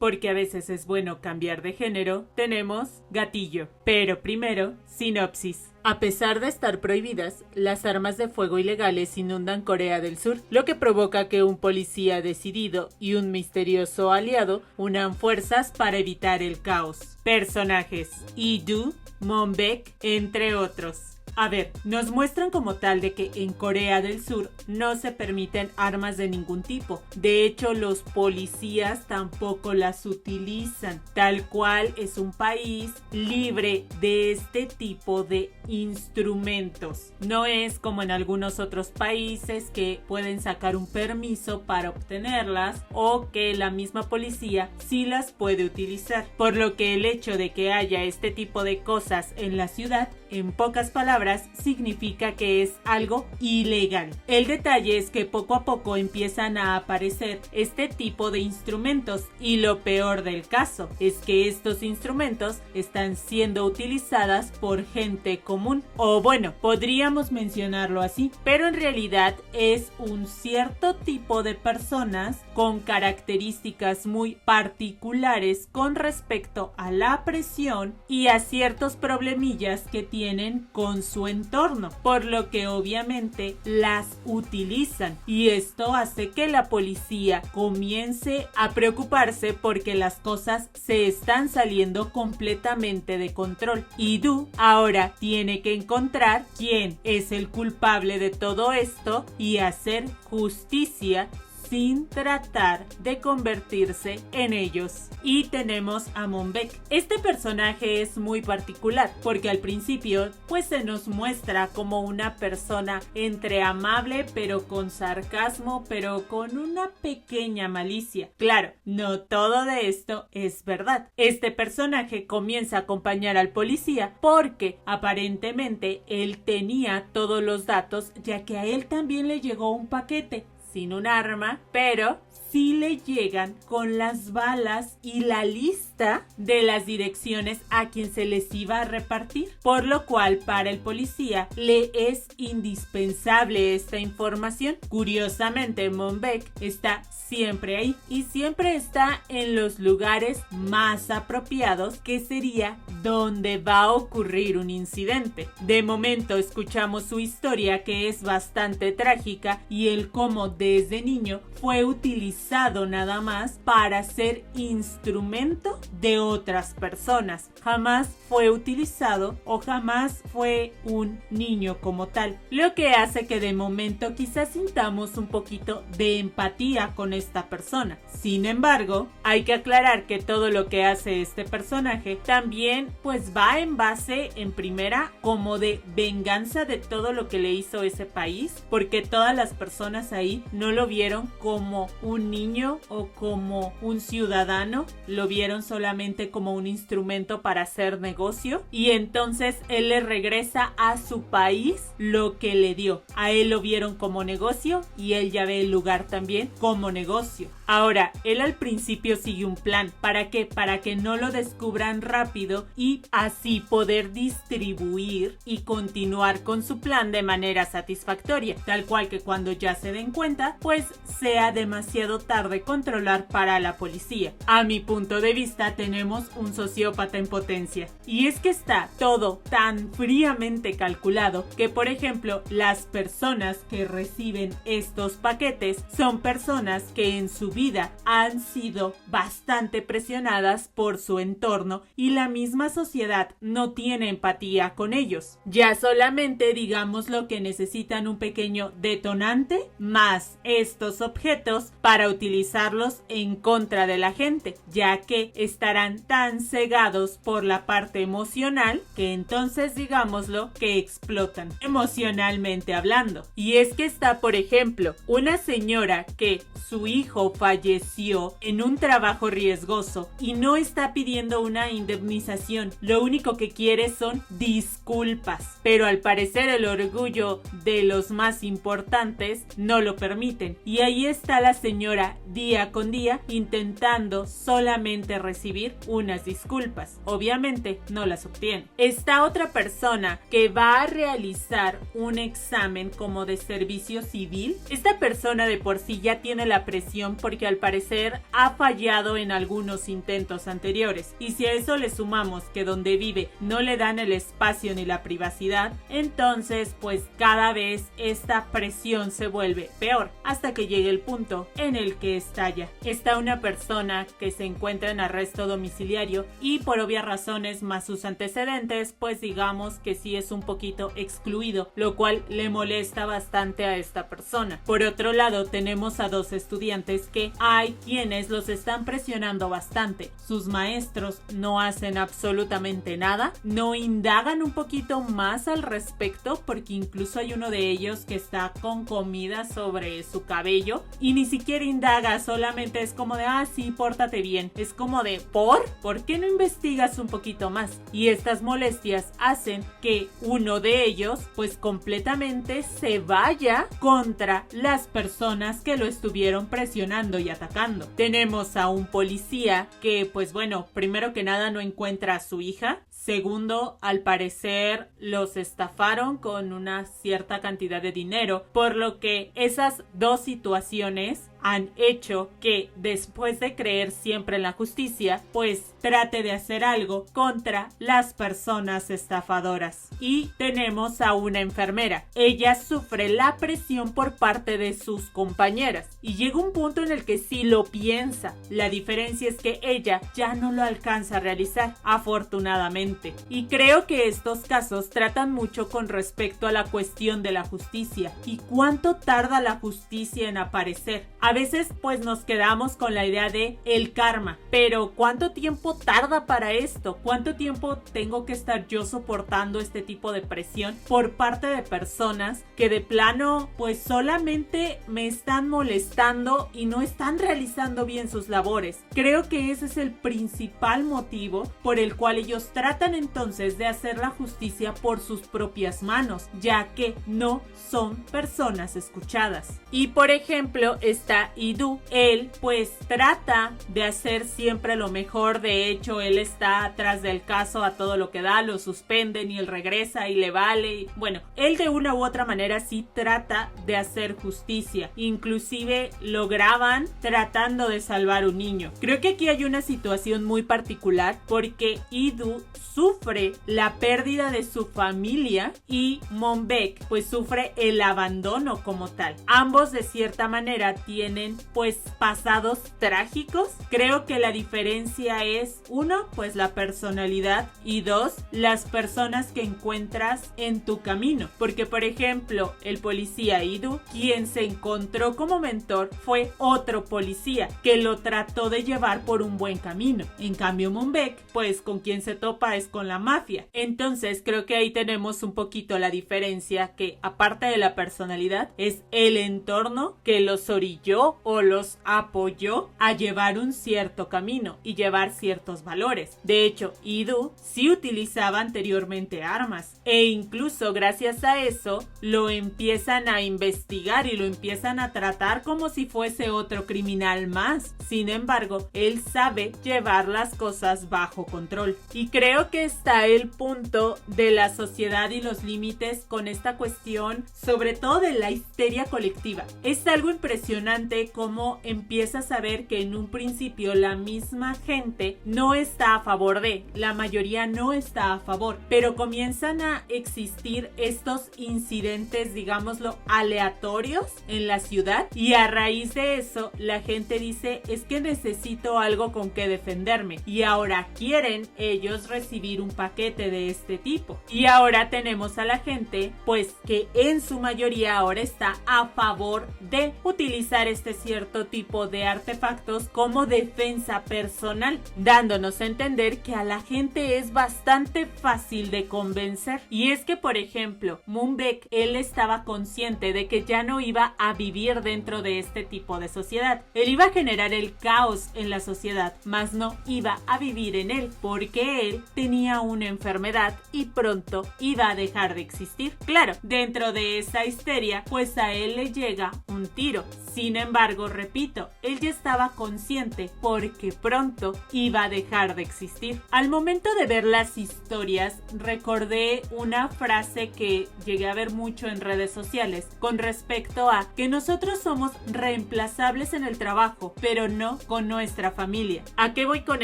porque a veces es bueno cambiar de género, tenemos gatillo. Pero primero, sinopsis. A pesar de estar prohibidas, las armas de fuego ilegales inundan Corea del Sur, lo que provoca que un policía decidido y un misterioso aliado unan fuerzas para evitar el caos. Personajes: Lee-doo, Moon-baek, entre otros. A ver, nos muestran como tal de que en Corea del Sur no se permiten armas de ningún tipo. De hecho, los policías tampoco las utilizan. Tal cual es un país libre de este tipo de instrumentos. No es como en algunos otros países que pueden sacar un permiso para obtenerlas o que la misma policía sí las puede utilizar. Por lo que el hecho de que haya este tipo de cosas en la ciudad, en pocas palabras, significa que es algo ilegal. El detalle es que poco a poco empiezan a aparecer este tipo de instrumentos y lo peor del caso es que estos instrumentos están siendo utilizadas por gente común, o bueno, podríamos mencionarlo así, pero en realidad es un cierto tipo de personas con características muy particulares con respecto a la presión y a ciertos problemillas que tienen con su entorno, por lo que obviamente las utilizan, y esto hace que la policía comience a preocuparse porque las cosas se están saliendo completamente de control. Y Du ahora tiene que encontrar quién es el culpable de todo esto y hacer justicia sin tratar de convertirse en ellos. Y tenemos a Moon-baek. Este personaje es muy particular porque al principio pues se nos muestra como una persona entre amable pero con sarcasmo, pero con una pequeña malicia. Claro, no todo de esto es verdad. Este personaje comienza a acompañar al policía porque aparentemente él tenía todos los datos, ya que a él también le llegó un paquete sin un arma, pero sí le llegan con las balas y la lista de las direcciones a quien se les iba a repartir, por lo cual para el policía le es indispensable esta información. Curiosamente, Moon-baek está siempre ahí y siempre está en los lugares más apropiados, que sería donde va a ocurrir un incidente. De momento escuchamos su historia, que es bastante trágica, y el cómo desde niño fue utilizado nada más para ser instrumento de otras personas. Jamás fue utilizado o jamás fue un niño como tal, lo que hace que de momento quizás sintamos un poquito de empatía con esta persona. Sin embargo, hay que aclarar que todo lo que hace este personaje también pues va en base en primera como de venganza de todo lo que le hizo ese país, porque todas las personas ahí no lo vieron como un niño o como un ciudadano, lo vieron solamente como un instrumento para hacer negocio, y entonces él le regresa a su país lo que le dio. A él lo vieron como negocio y él ya ve el lugar también como negocio. Ahora, él al principio sigue un plan. ¿Para qué? Para que no lo descubran rápido y así poder distribuir y continuar con su plan de manera satisfactoria. Tal cual que cuando ya se den cuenta, pues sea demasiado tarde controlar para la policía. A mi punto de vista, tenemos un sociópata en potencia. Y es que está todo tan fríamente calculado que, por ejemplo, las personas que reciben estos paquetes son personas que en su vida han sido bastante presionadas por su entorno y la misma sociedad no tiene empatía con ellos. Ya solamente digamos lo que necesitan un pequeño detonante más estos objetos para utilizarlos en contra de la gente, ya que estarán tan cegados por la parte emocional que entonces digámoslo que explotan emocionalmente hablando. Y es que está, por ejemplo, una señora que su hijo falleció en un trabajo riesgoso y no está pidiendo una indemnización, lo único que quiere son disculpas, pero al parecer el orgullo de los más importantes no lo permite. permiten. Y ahí está la señora día con día intentando solamente recibir unas disculpas. Obviamente no las obtiene. Está otra persona que va a realizar un examen como de servicio civil. Esta persona de por sí ya tiene la presión porque al parecer ha fallado en algunos intentos anteriores. Y si a eso le sumamos que donde vive no le dan el espacio ni la privacidad, entonces pues cada vez esta presión se vuelve peor hasta que llegue el punto en el que estalla. Está una persona que se encuentra en arresto domiciliario y por obvias razones más sus antecedentes, pues digamos que sí es un poquito excluido, lo cual le molesta bastante a esta persona. Por otro lado, tenemos a dos estudiantes que hay quienes los están presionando bastante. Sus maestros no hacen absolutamente nada, no indagan un poquito más al respecto, porque incluso hay uno de ellos que está con comida sobre su cabello y ni siquiera indaga, solamente es como de sí, pórtate bien. Es como de ¿por qué no investigas un poquito más? Y estas molestias hacen que uno de ellos pues completamente se vaya contra las personas que lo estuvieron presionando y atacando. Tenemos a un policía que pues bueno, primero que nada no encuentra a su hija. Segundo, al parecer los estafaron con una cierta cantidad de dinero, por lo que esas dos situaciones han hecho que después de creer siempre en la justicia, pues trate de hacer algo contra las personas estafadoras. Y tenemos a una enfermera. Ella sufre la presión por parte de sus compañeras y llega un punto en el que sí lo piensa. La diferencia es que ella ya no lo alcanza a realizar, afortunadamente. Y creo que estos casos tratan mucho con respecto a la cuestión de la justicia y cuánto tarda la justicia en aparecer. A veces pues nos quedamos con la idea de el karma, pero ¿cuánto tiempo tarda para esto? ¿Cuánto tiempo tengo que estar yo soportando este tipo de presión por parte de personas que de plano pues solamente me están molestando y no están realizando bien sus labores? Creo que ese es el principal motivo por el cual ellos tratan entonces de hacer la justicia por sus propias manos, ya que no son personas escuchadas. Y por ejemplo está Idu. Él pues trata de hacer siempre lo mejor. De hecho él está atrás del caso a todo lo que da, lo suspenden y él regresa y le vale. Bueno, él de una u otra manera sí trata de hacer justicia. Inclusive lo graban tratando de salvar un niño. Creo que aquí hay una situación muy particular porque Idu sufre la pérdida de su familia y Monbek pues sufre el abandono como tal. Ambos de cierta manera tienen pues pasados trágicos. Creo que la diferencia es uno, pues la personalidad y dos, las personas que encuentras en tu camino. Porque por ejemplo el policía Idu, quien se encontró como mentor fue otro policía que lo trató de llevar por un buen camino. En cambio Monbek pues con quien se topa es con la mafia. Entonces creo que ahí tenemos un poquito la diferencia, que aparte de la personalidad es el entorno que los orilló o los apoyó a llevar un cierto camino y llevar ciertos valores. De hecho Idu sí utilizaba anteriormente armas e incluso gracias a eso lo empiezan a investigar y lo empiezan a tratar como si fuese otro criminal más. Sin embargo, él sabe llevar las cosas bajo control. Y creo que está el punto de la sociedad y los límites con esta cuestión, sobre todo de la histeria colectiva. Es algo impresionante cómo empiezas a ver que en un principio la misma gente no está a favor de, la mayoría no está a favor, pero comienzan a existir estos incidentes, digámoslo, aleatorios en la ciudad y a raíz de eso la gente dice, es que necesito algo con que defenderme, y ahora quieren ellos recibir un paquete de este tipo. Y ahora tenemos a la gente pues que en su mayoría ahora está a favor de utilizar este cierto tipo de artefactos como defensa personal, dándonos a entender que a la gente es bastante fácil de convencer. Y es que, por ejemplo, Moonbeck, él estaba consciente de que ya no iba a vivir dentro de este tipo de sociedad. Él iba a generar el caos en la sociedad, mas no iba a vivir en él, porque él tenía una enfermedad y pronto iba a dejar de existir. Claro, dentro de esa histeria, pues a él le llega un tiro. Sin embargo, repito, él ya estaba consciente porque pronto iba a dejar de existir. Al momento de ver las historias, recordé una frase que llegué a ver mucho en redes sociales con respecto a que nosotros somos reemplazables en el trabajo, pero no con nuestra familia. ¿A qué voy con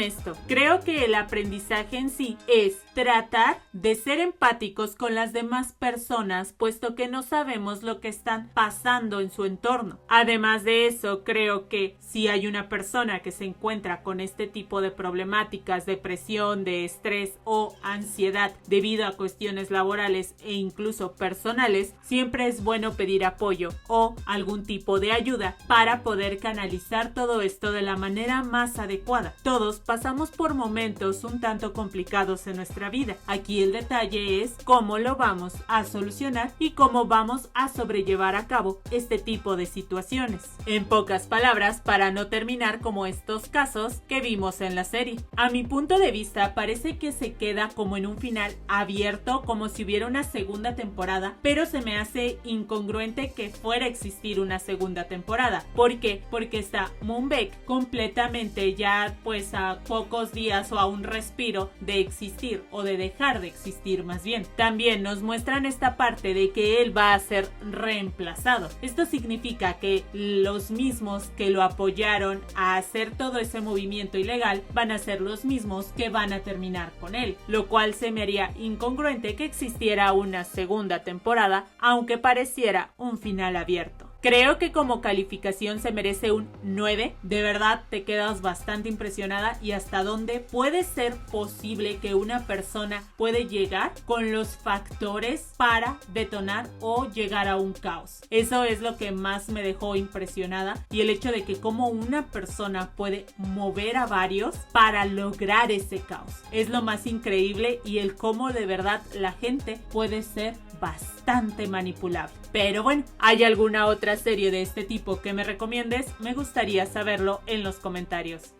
esto? Creo que el aprendizaje en sí es tratar de ser empáticos con las demás personas, puesto que no sabemos lo que están pasando en su entorno. Además de eso, creo que si hay una persona que se encuentra con este tipo de problemáticas, depresión, de estrés o ansiedad debido a cuestiones laborales e incluso personales, siempre es bueno pedir apoyo o algún tipo de ayuda para poder canalizar todo esto de la manera más adecuada. Todos pasamos por momentos un tanto complicados en nuestra vida. Aquí el detalle es cómo lo vamos a solucionar y cómo vamos a sobrellevar a cabo este tipo de situaciones. En pocas palabras, para no terminar como estos casos que vimos en la serie. A mi punto de vista, parece que se queda como en un final abierto, como si hubiera una segunda temporada, pero se me hace incongruente que fuera a existir una segunda temporada. ¿Por qué? Porque está Moonbeck completamente ya pues a pocos días o a un respiro de existir o de dejar de existir más bien. También nos muestran esta parte de que él va a ser reemplazado. Esto significa que los mismos que lo apoyaron a hacer todo ese movimiento ilegal van a ser los mismos que van a terminar con él, lo cual se me haría incongruente que existiera una segunda temporada, aunque pareciera un final abierto. Creo que como calificación se merece un 9. De verdad te quedas bastante impresionada y hasta dónde puede ser posible que una persona puede llegar con los factores para detonar o llegar a un caos. Eso es lo que más me dejó impresionada, y el hecho de que como una persona puede mover a varios para lograr ese caos. Es lo más increíble, y el cómo de verdad la gente puede ser bastante manipulable. Pero bueno, ¿hay alguna otra serie de este tipo que me recomiendes? Me gustaría saberlo en los comentarios.